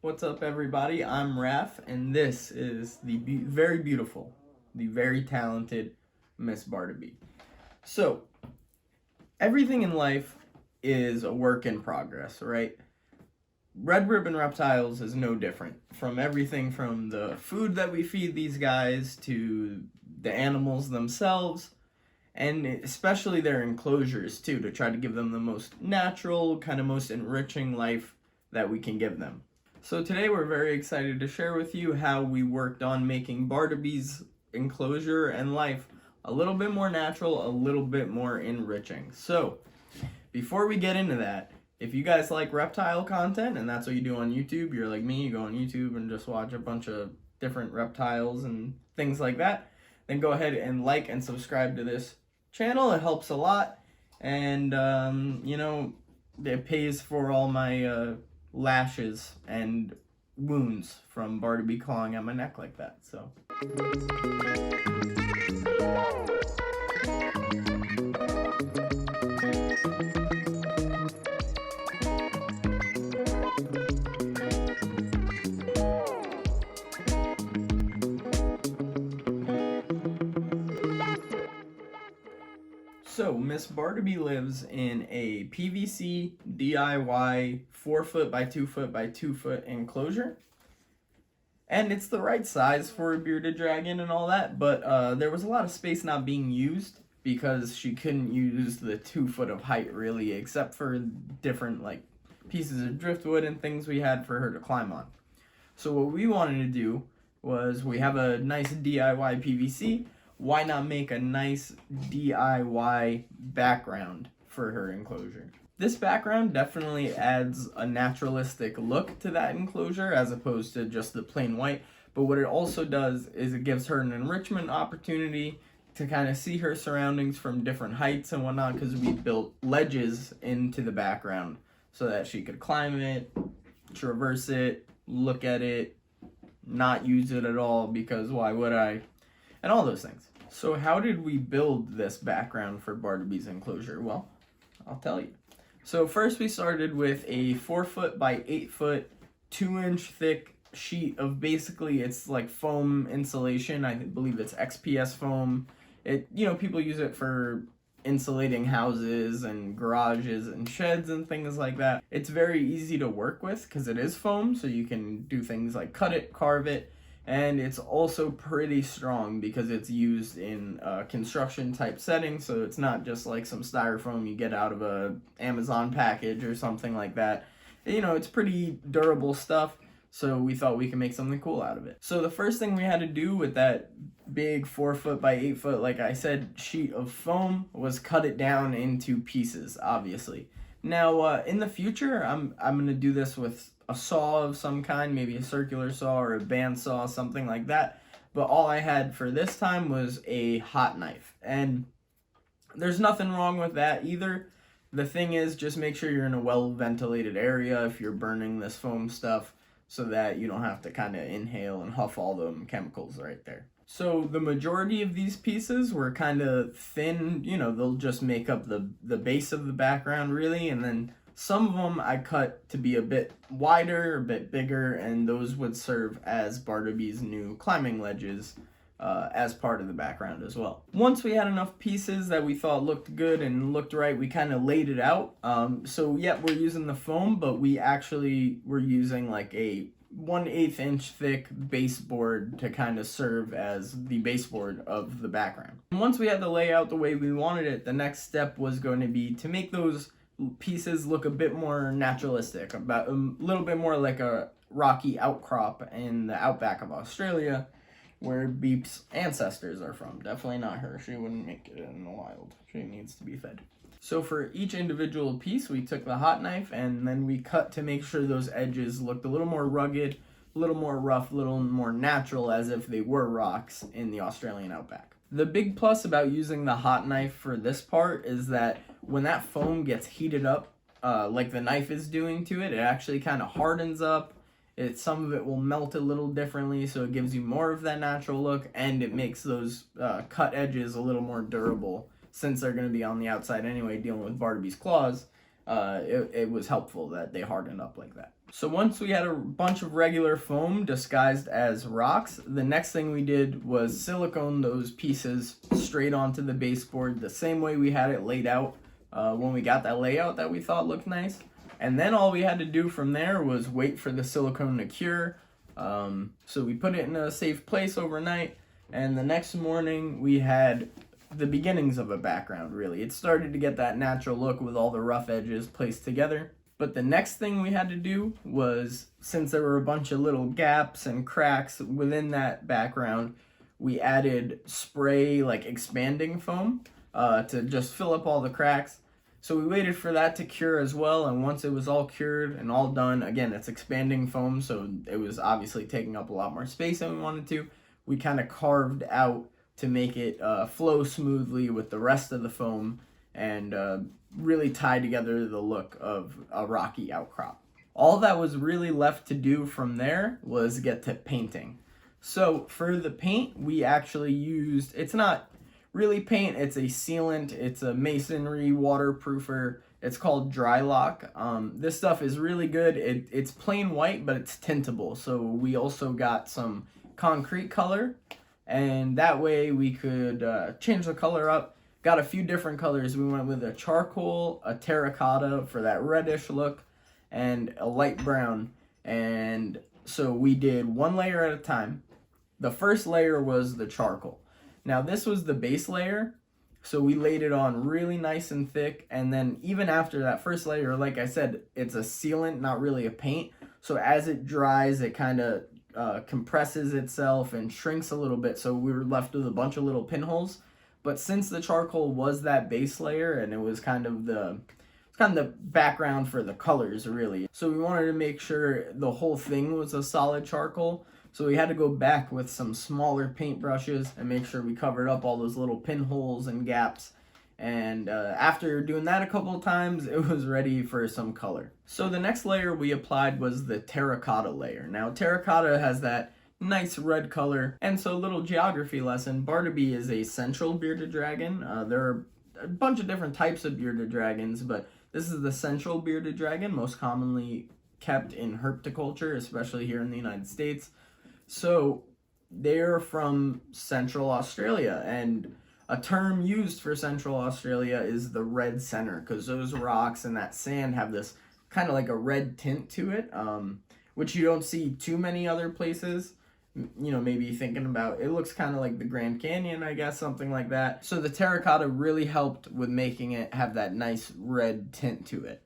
What's up, everybody? I'm Raf, and this is the very beautiful, the very talented Miss Bardobee. So, everything in life is a work in progress, right? Red Ribbon Reptiles is no different. From everything from the food that we feed these guys to the animals themselves, and especially their enclosures too, to try to give them the most natural, kind of most enriching life that we can give them. So today we're very excited to share with you how we worked on making Bardobee's enclosure and life a little bit more natural, a little bit more enriching. So before we get into that, if you guys like reptile content and that's what you do on YouTube, you're like me, you go on YouTube and just watch a bunch of different reptiles and things like that, then go ahead and like and subscribe to this channel. It helps a lot, and it pays for all my lashes and wounds from Bardobee clawing at my neck like that. So Miss Bardobee lives in a PVC DIY 4 foot by 2 foot by 2 foot enclosure. And it's the right size for a bearded dragon and all that, but there was a lot of space not being used because she couldn't use the 2 foot of height really, except for different like pieces of driftwood and things we had for her to climb on. So what we wanted to do was, we have a nice DIY PVC. Why not make a nice DIY background for her enclosure? This background definitely adds a naturalistic look to that enclosure as opposed to just the plain white, but what it also does is it gives her an enrichment opportunity to kind of see her surroundings from different heights and whatnot, because we built ledges into the background so that she could climb it, traverse it, look at it, not use it at all because why would I, and all those things. So how did we build this background for Bardobee's enclosure? Well, I'll tell you. So first we started with a 4 foot by 8 foot, 2 inch thick sheet of, basically it's like foam insulation. I believe it's XPS foam. People use it for insulating houses and garages and sheds and things like that. It's very easy to work with because it is foam, so you can do things like cut it, carve it. And it's also pretty strong because it's used in construction type settings, so it's not just like some styrofoam you get out of a Amazon package or something like that. It's pretty durable stuff, so we thought we could make something cool out of it. So the first thing we had to do with that big 4 foot by 8 foot, like I said, sheet of foam was cut it down into pieces, obviously. Now, in the future, I'm going to do this with a saw of some kind, maybe a circular saw or a bandsaw, something like that. But all I had for this time was a hot knife. And there's nothing wrong with that either. The thing is, just make sure you're in a well-ventilated area if you're burning this foam stuff, so that you don't have to kind of inhale and huff all the chemicals right there. So the majority of these pieces were kind of thin, they'll just make up the base of the background really, and then some of them I cut to be a bit wider, a bit bigger, and those would serve as Bardobee's new climbing ledges as part of the background as well. Once we had enough pieces that we thought looked good and looked right, we kind of laid it out. So yeah, we're using the foam, but we actually were using like a 1/8 inch thick baseboard to kind of serve as the baseboard of the background. And once we had the layout the way we wanted it, the next step was going to be to make those pieces look a bit more naturalistic, about a little bit more like a rocky outcrop in the outback of Australia, where Beep's ancestors are from. Definitely not her. She wouldn't make it in the wild. She needs to be fed. So for each individual piece, we took the hot knife and then we cut to make sure those edges looked a little more rugged, a little more rough, a little more natural, as if they were rocks in the Australian outback. The big plus about using the hot knife for this part is that when that foam gets heated up, like the knife is doing to it, it actually kind of hardens up. Some of it will melt a little differently, so it gives you more of that natural look, and it makes those cut edges a little more durable, since they're going to be on the outside anyway dealing with Bardobee's claws. It was helpful that they hardened up like that. So once we had a bunch of regular foam disguised as rocks, the next thing we did was silicone those pieces straight onto the baseboard the same way we had it laid out when we got that layout that we thought looked nice. And then all we had to do from there was wait for the silicone to cure. So we put it in a safe place overnight, and the next morning we had the beginnings of a background, really. It started to get that natural look with all the rough edges placed together. But the next thing we had to do was, since there were a bunch of little gaps and cracks within that background, we added spray, like expanding foam, to just fill up all the cracks. So we waited for that to cure as well, and once it was all cured and all done, again, it's expanding foam, so it was obviously taking up a lot more space than we wanted to. We kind of carved out to make it flow smoothly with the rest of the foam and really tie together the look of a rocky outcrop. All that was really left to do from there was get to painting. So for the paint, we actually used, it's not really paint, it's a sealant, it's a masonry waterproofer. It's called Dry Lock. This stuff is really good. It's plain white, but it's tintable. So we also got some concrete color, and that way we could change the color up. Got a few different colors. We went with a charcoal, a terra cotta for that reddish look, and a light brown. And so we did one layer at a time. The first layer was the charcoal. Now this was the base layer, so we laid it on really nice and thick, and then even after that first layer, like I said, it's a sealant, not really a paint. So as it dries, it kind of compresses itself and shrinks a little bit, so we were left with a bunch of little pinholes. But since the charcoal was that base layer, and it was kind of the background for the colors, really. So we wanted to make sure the whole thing was a solid charcoal. So we had to go back with some smaller paintbrushes and make sure we covered up all those little pinholes and gaps. And after doing that a couple of times, it was ready for some color. So the next layer we applied was the Terra Cotta layer. Now Terra Cotta has that nice red color. And so, little geography lesson, Bardobee is a central bearded dragon. There are a bunch of different types of bearded dragons, but this is the central bearded dragon, most commonly kept in herpetoculture, especially here in the United States. So they're from Central Australia, and a term used for Central Australia is the red center, because those rocks and that sand have this kind of like a red tint to it, which you don't see too many other places. You know, maybe thinking about, it looks kind of like the Grand Canyon, I guess, something like that. So the Terra Cotta really helped with making it have that nice red tint to it.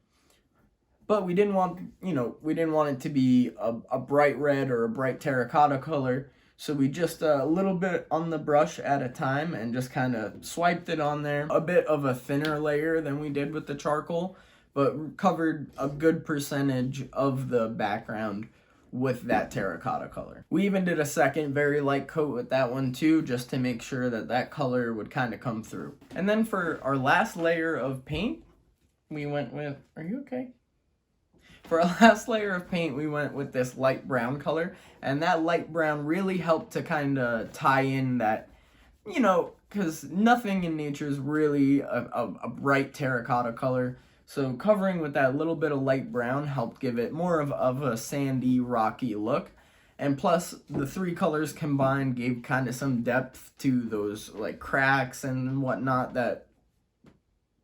But we didn't want, we didn't want it to be a bright red or a bright Terra Cotta color. So we just a little bit on the brush at a time and just kind of swiped it on there. A bit of a thinner layer than we did with the charcoal, but covered a good percentage of the background with that Terra Cotta color. We even did a second very light coat with that one too, just to make sure that that color would kind of come through. And then for our last layer of paint, we went with, are you okay? For our last layer of paint, we went with this light brown color, and that light brown really helped to kind of tie in that, because nothing in nature is really a bright terracotta color. So covering with that little bit of light brown helped give it more of a sandy, rocky look. And plus, the three colors combined gave kind of some depth to those like cracks and whatnot that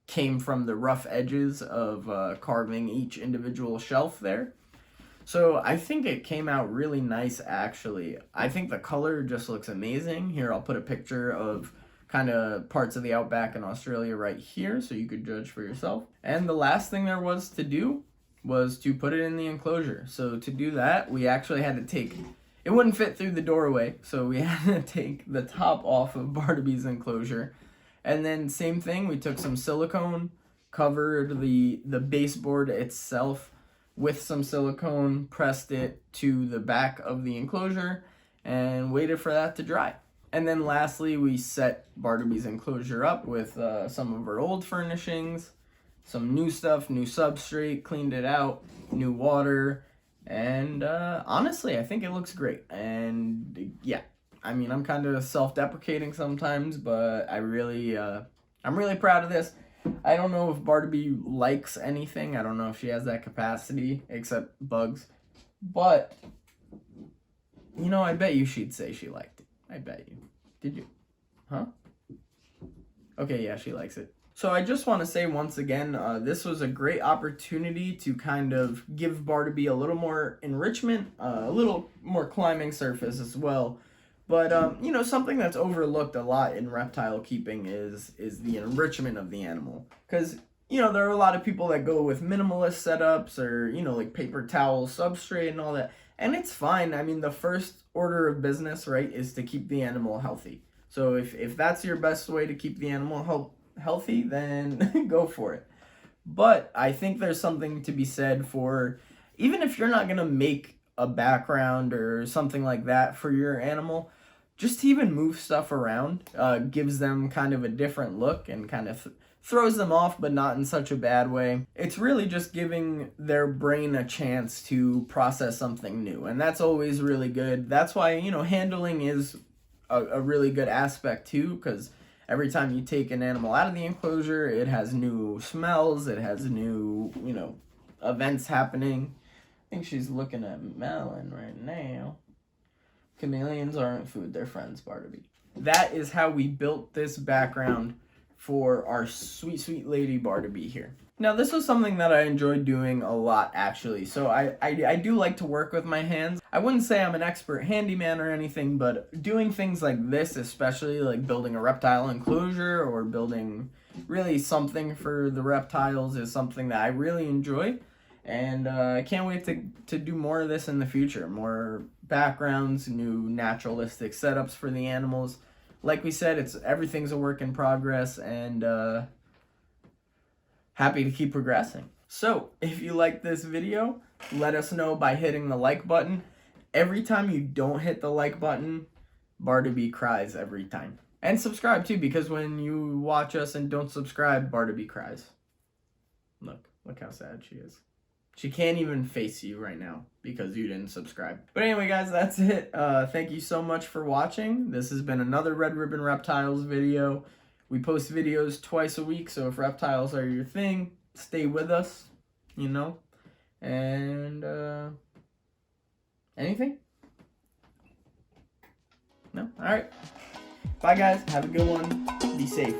came from the rough edges of carving each individual shelf there. So I think it came out really nice, actually. I think the color just looks amazing. Here, I'll put a picture of kind of parts of the outback in Australia right here so you could judge for yourself. And the last thing there was to do was to put it in the enclosure. So to do that, we actually had to take, it wouldn't fit through the doorway, so we had to take the top off of Bardobee's enclosure. And then same thing, we took some silicone, covered the baseboard itself with some silicone, pressed it to the back of the enclosure, and waited for that to dry. And then lastly, we set Bardobee's enclosure up with some of our old furnishings, some new stuff, new substrate, cleaned it out, new water, and honestly, I think it looks great. And yeah, I mean, I'm kind of self-deprecating sometimes, but I'm really proud of this. I don't know if Bardobee likes anything. I don't know if she has that capacity, except bugs. But, you know, I bet you she'd say she liked it. I bet you. Did you? Huh? Okay, yeah, she likes it. So I just want to say once again, this was a great opportunity to kind of give Bardobee a little more enrichment, a little more climbing surface as well. But, you know, something that's overlooked a lot in reptile keeping is the enrichment of the animal. Because, you know, there are a lot of people that go with minimalist setups or, you know, like paper towel substrate and all that. And it's fine. I mean, the first order of business, right, is to keep the animal healthy. So if that's your best way to keep the animal healthy, then go for it. But I think there's something to be said for, even if you're not going to make a background or something like that for your animal, just to even move stuff around gives them kind of a different look and kind of throws them off, but not in such a bad way. It's really just giving their brain a chance to process something new, and that's always really good. That's why, you know, handling is a really good aspect too, because every time you take an animal out of the enclosure, it has new smells, it has new, you know, events happening. I think she's looking at Melon right now. Chameleons aren't food, they're friends, Bardobee. That is how we built this background for our sweet, sweet lady Bardobee here. Now, this was something that I enjoyed doing a lot, actually. So I do like to work with my hands. I wouldn't say I'm an expert handyman or anything, but doing things like this, especially like building a reptile enclosure or building really something for the reptiles, is something that I really enjoy. And I can't wait to do more of this in the future. More backgrounds, new naturalistic setups for the animals. Like we said, everything's a work in progress, and happy to keep progressing. So, if you like this video, let us know by hitting the like button. Every time you don't hit the like button, Bardobee cries every time. And subscribe too, because when you watch us and don't subscribe, Bardobee cries. Look how sad she is. She can't even face you right now because you didn't subscribe. But anyway, guys, that's it. Thank you so much for watching. This has been another Red Ribbon Reptiles video. We post videos twice a week, so if reptiles are your thing, stay with us, you know. And, anything? No? All right. Bye, guys. Have a good one. Be safe.